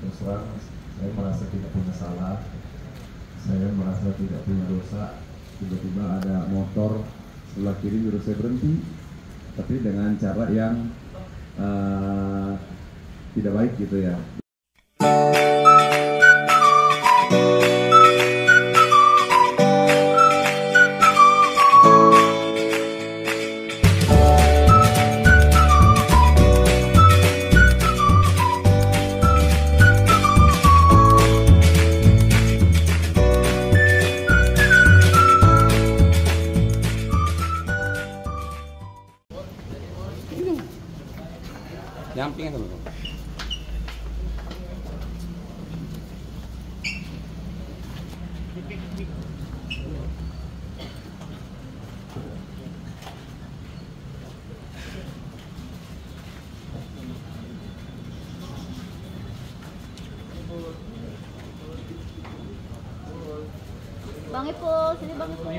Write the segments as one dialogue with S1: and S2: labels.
S1: terus terang saya merasa tidak punya salah, saya merasa tidak punya dosa. Tiba-tiba ada motor sebelah kiri nyuruh saya berhenti, tapi dengan cara yang tidak baik gitu ya.
S2: Nyamping itu loh.
S3: Bang Ipul, sini Bang Ipul.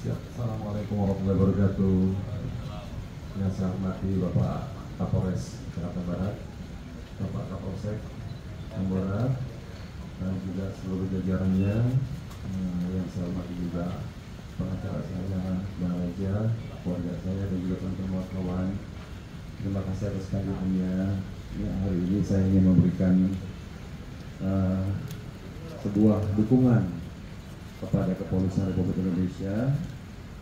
S1: Assalamualaikum warahmatullahi wabarakatuh. Yang saya hormati Bapak Kapolres Jakarta Barat, Bapak Kapolsek Tambora, dan juga seluruh jajarannya. Yang saya hormati juga pengacara saya, Bang Reja, keluarga saya, dan juga teman-teman wartawan. Terima kasih atas kehadirannya. Ya, hari ini saya ingin memberikan sebuah dukungan kepada Kepolisian Republik Indonesia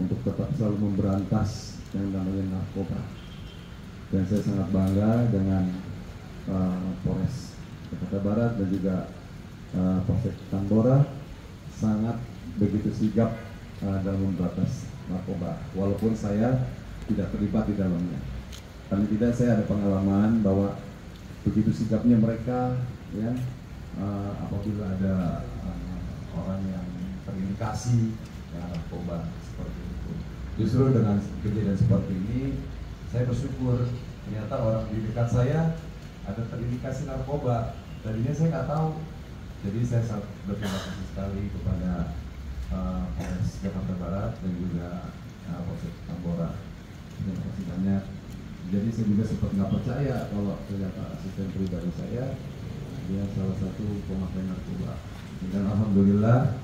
S1: untuk tetap selalu memberantas yang namanya narkoba. Dan saya sangat bangga dengan Polres Jakarta Barat dan juga Polsek Tambora sangat begitu sigap dalam memberantas narkoba, walaupun saya tidak terlibat di dalamnya. Paling tidak saya ada pengalaman bahwa begitu sigapnya mereka, ya, apabila ada orang yang terindikasi narkoba seperti itu. Justru dengan kejadian seperti ini, saya bersyukur ternyata orang di dekat saya ada terindikasi narkoba. Tadinya saya nggak tahu. Jadi saya sangat berterima kasih sekali kepada Polres Jakarta Barat dan juga Polsek Tambora. Terima kasih banyak. Jadi saya juga sempat nggak percaya kalau ternyata asisten pribadi saya dia salah satu pemakai narkoba. Dan alhamdulillah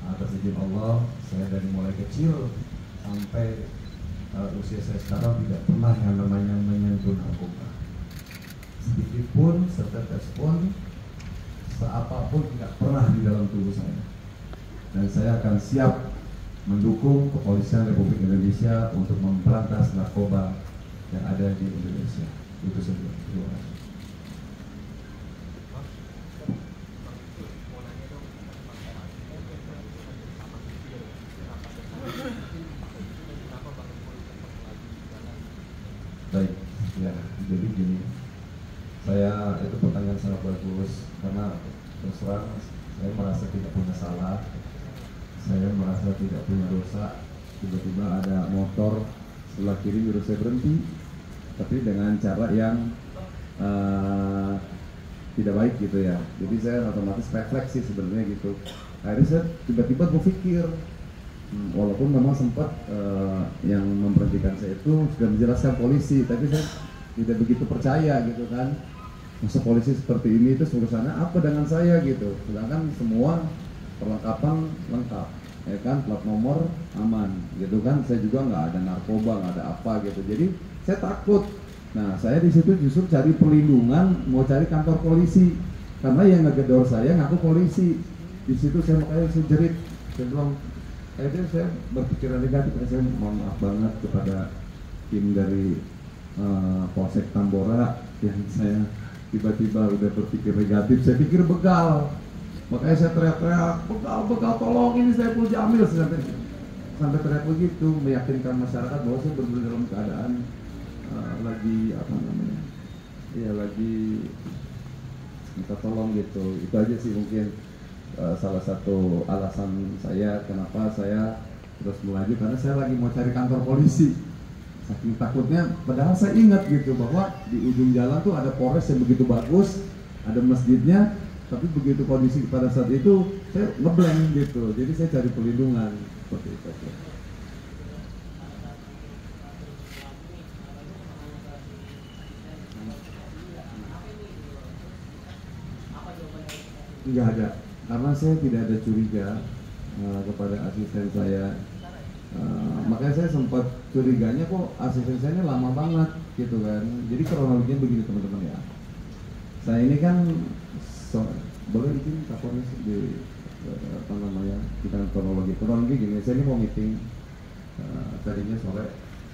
S1: atas izin Allah, saya dari mulai kecil sampai usia saya sekarang tidak pernah yang namanya menyentuh narkoba. Sedikit pun, setetes pun, seapapun tidak pernah di dalam tubuh saya. Dan saya akan siap mendukung Kepolisian Republik Indonesia untuk memberantas narkoba yang ada di Indonesia. Itu saja. Terima kasih. Baik, ya, jadi gini, itu pertanyaan sangat bagus karena terus terang saya merasa tidak punya salah, saya merasa tidak punya dosa. Tiba-tiba ada motor sebelah kiri nyuruh saya berhenti, tapi dengan cara yang tidak baik gitu ya. Jadi saya otomatis refleks sih sebenarnya gitu. Akhirnya saya tiba-tiba berpikir, walaupun memang sempat yang memberhentikan saya itu sudah menjelaskan polisi, tapi saya tidak begitu percaya gitu kan. Masa polisi seperti ini itu urusannya apa dengan saya gitu. Sedangkan semua perlengkapan lengkap, ya kan, plat nomor aman gitu kan. Saya juga nggak ada narkoba, nggak ada apa gitu. Jadi saya takut. Nah, saya di situ justru cari perlindungan, mau cari kantor polisi karena yang ngegedor saya ngaku polisi. Di situ saya makanya saya jerit, saya bilang, akhirnya saya berpikiran negatif. Saya mohon maaf banget kepada tim dari Polsek Tambora yang saya tiba-tiba udah berpikir negatif. Saya pikir begal, makanya saya teriak-teriak, begal, tolong ini saya Saiful Jamil, sampai teriak begitu, meyakinkan masyarakat bahwa saya benar-benar dalam keadaan lagi apa namanya, ya lagi minta tolong gitu. Itu aja sih mungkin salah satu alasan saya kenapa saya terus melaju, karena saya lagi mau cari kantor polisi. Saking takutnya, padahal saya ingat gitu bahwa di ujung jalan tuh ada Polres yang begitu bagus, ada masjidnya, tapi begitu kondisi pada saat itu saya ngeblank gitu. Jadi saya cari perlindungan seperti itu. Nggak ada, karena saya tidak ada curiga kepada asisten saya. Makanya saya sempat curiganya kok asisten saya ini lama banget gitu kan. Jadi kronologinya begini teman-teman ya. Saya ini kan boleh bikin kapornya di apa namanya, kita kronologi gini. Saya ini mau meeting tadinya sore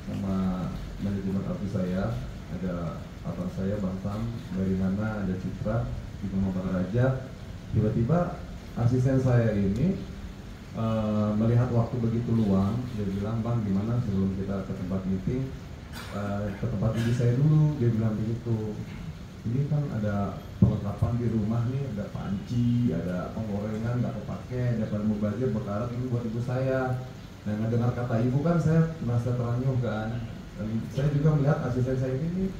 S1: sama manajemen artis saya, ada abang saya Bang Sam, dari mana ada Citra, di Bang Raja. Tiba-tiba asisten saya ini melihat waktu begitu luang, dia bilang, "Bang, gimana sebelum kita ke tempat meeting, ke tempat meeting saya dulu," dia bilang begitu. Ini kan ada perlengkapan di rumah nih, ada panci, ada penggorengan nggak kepake, ada pada mubazir berkarat, ini buat ibu saya. Nah, dengar kata ibu kan saya merasa teranyuh kan. Dan saya juga melihat asisten saya ini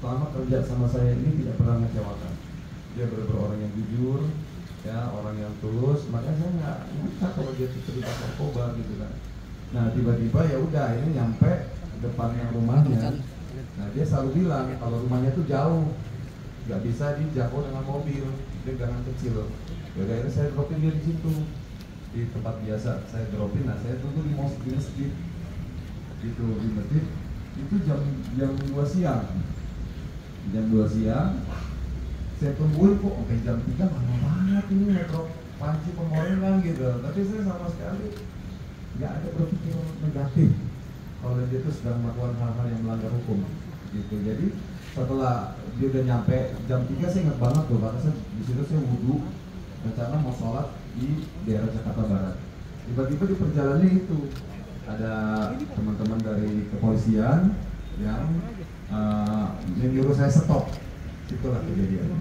S1: selama kerja sama saya ini tidak pernah mengecewakan. Dia benar-benar orang yang jujur, ya, orang yang tulus. Makanya saya nggak nyangka kalau dia terlibat narkoba gitu kan. Nah, tiba-tiba ya udah ini nyampe depannya rumahnya. Nah, dia selalu bilang kalau rumahnya tuh jauh, nggak bisa dijangkau dengan mobil, dia gangan kecil. Ya akhirnya saya dropin dia di situ, di tempat biasa saya dropin. Nah, saya tunggu di masjid gitu, di masjid itu jam 2 siang. Jam 2 siang saya tungguin kok sampai jam 3 lama banget ini ngedrop panci penggorengan gitu. Tapi saya sama sekali nggak ada berpikir negatif kalau dia itu sedang melakukan hal-hal yang melanggar hukum gitu. Jadi setelah dia udah nyampe jam 3, saya ingat banget tuh, karena saya di situ saya wudhu, rencana mau sholat di daerah Jakarta Barat. Tiba-tiba di perjalanannya itu ada teman-teman dari kepolisian yang menyuruh saya stop. Itulah kejadiannya.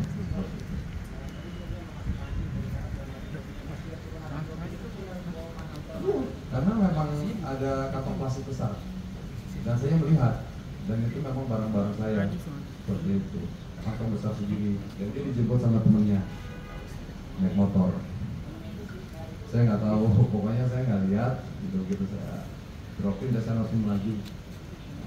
S1: Karena memang ada kantong plastik besar dan saya melihat, dan itu memang barang-barang saya seperti itu, kantong besar segini, dan dia dijemput sama temennya naik motor. Saya nggak tahu, pokoknya saya nggak lihat gitu saya dropin dan saya langsung melaju.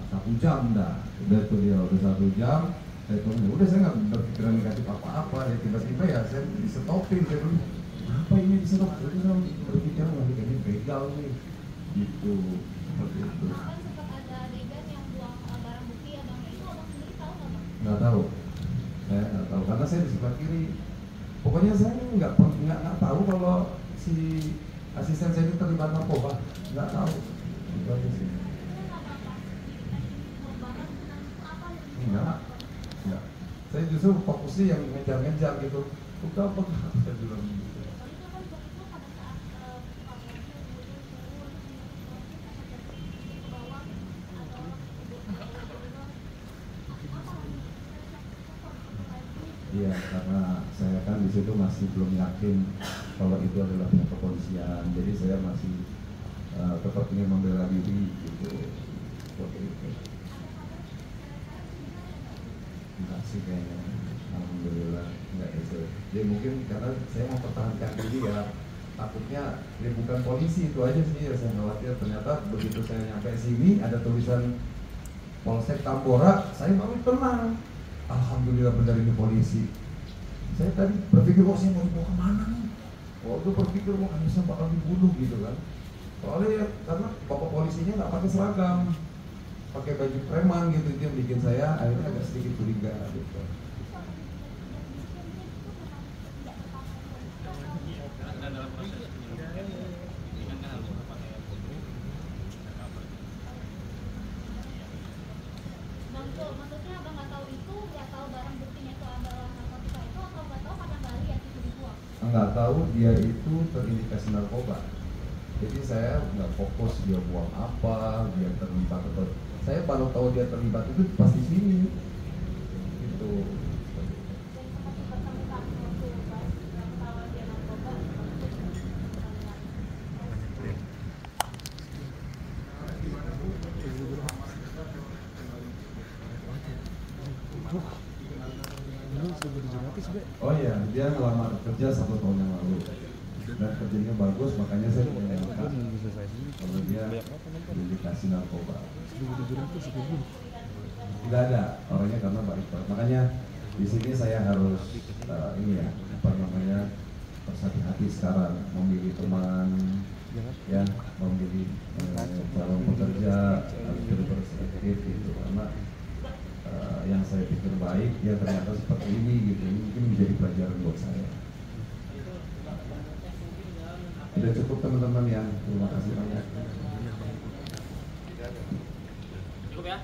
S1: 1 jam dah, udah tuh dia udah 1 jam. Saya tunggu, udah saya nggak berpikiran negatif apa-apa. Ya tiba-tiba ya saya disetopin, saya bilang, apa ini disetop? Terus saya berpikir, wah ini kayaknya begal nih, gitu, seperti itu. Nggak tahu, saya nggak tahu karena saya di sebelah kiri. Pokoknya saya nggak tahu kalau si asisten saya ini terlibat narkoba, nggak tahu. Itu aja sih. Enggak. Saya justru fokusnya yang ngejar-ngejar gitu. Udah apa? Saya bilang gitu. Iya, karena saya kan di situ masih belum yakin kalau itu adalah pihak kepolisian. Jadi saya masih tetap ingin membela diri gitu. Seperti itu. Enggak sih kayaknya, alhamdulillah enggak itu. Jadi mungkin karena saya mau pertahankan diri ya, takutnya dia bukan polisi, itu aja sih ya, saya khawatir. Ternyata begitu saya nyampe sini ada tulisan Polsek Tambora, saya baru tenang. Alhamdulillah benar ini polisi. Saya tadi berpikir, oh saya mau dibawa kemana nih? Oh itu berpikir, wah saya bakal dibunuh gitu kan. Soalnya ya, karena bapak polisinya nggak pakai seragam, pakai baju preman gitu, itu yang bikin saya akhirnya agak sedikit curiga gitu.
S3: Maksudnya abang nggak tahu itu, nggak tahu barang buktinya itu adalah narkotika itu, atau nggak tahu karena nggak lihat itu dibuang?
S1: Nggak tahu dia itu terindikasi narkoba. Jadi saya nggak fokus dia buang apa, dia terlibat atau, saya baru tahu dia terlibat itu pas di sini. Gitu. Oh iya, dia ngelamar kerja 1 tahun yang lalu dan kerjanya bagus, makanya saya menyangka kalau dia indikasi narkoba. Tidak ada orangnya karena baik banget. Makanya di sini saya harus ini ya, apa namanya, harus hati-hati sekarang memilih teman, ya, memilih calon pekerja, harus berperspektif gitu, karena yang saya pikir baik ya ternyata seperti ini gitu. Ini mungkin menjadi pelajaran buat saya. Sudah cukup teman-teman ya, terima kasih banyak.
S2: Cukup ya.